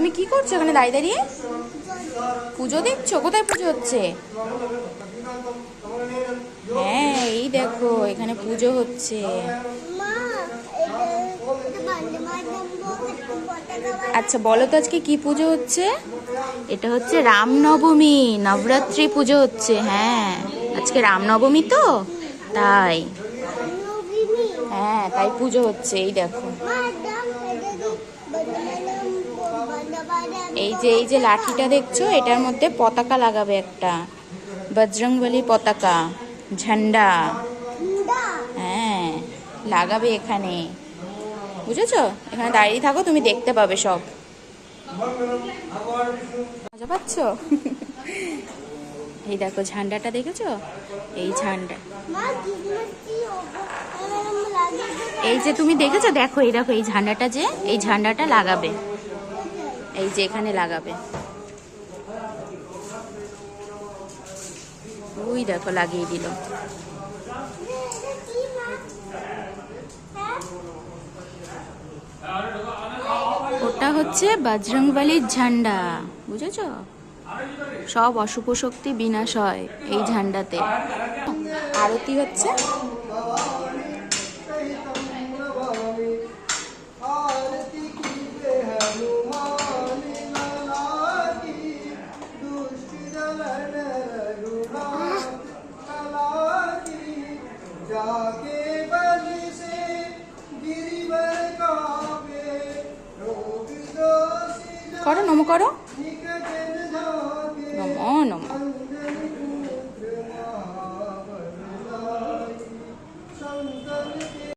তুমি কি করছো এখানে দাঁড়িয়ে দাঁড়িয়ে? পুজো দেখছো? কোথায় পুজো হচ্ছে? হ্যাঁ, এই দেখো এখানে পুজো হচ্ছে। আচ্ছা বলো তো আজকে কি পুজো হচ্ছে? এটা হচ্ছে রামনবমী, নবরাত্রি পুজো হচ্ছে। হ্যাঁ, আজকে রামনবমী তো তাই। হ্যাঁ, তাই পুজো হচ্ছে। এই দেখো, এই যে লাঠিটা দেখছো, এটার মধ্যে পতাকা লাগাবে একটা, বজরংবলী পতাকা, ঝান্ডা। হ্যাঁ, লাগাবে এখানে, বুঝেছো? এখানে দাঁড়িয়ে থাকো, তুমি দেখতে পাবে সব। মজা পাচ্ছ? এই দেখো ঝান্ডাটা দেখেছো? এই ঝান্ডা, এই যে তুমি দেখেছো, দেখো এই দেখো এই ঝান্ডাটা, যে এই ঝান্ডাটা লাগাবে, এই যে এখানে লাগাবে। ওই দেখো লাগিয়ে দিল। ওটা হচ্ছে বজরংবলীর ঝান্ডা, বুঝেছো? সব অশুভ শক্তি বিনাশ হয় এই ঝান্ডাতে। আরতি হচ্ছে। করো নমো, করো নমো নমো।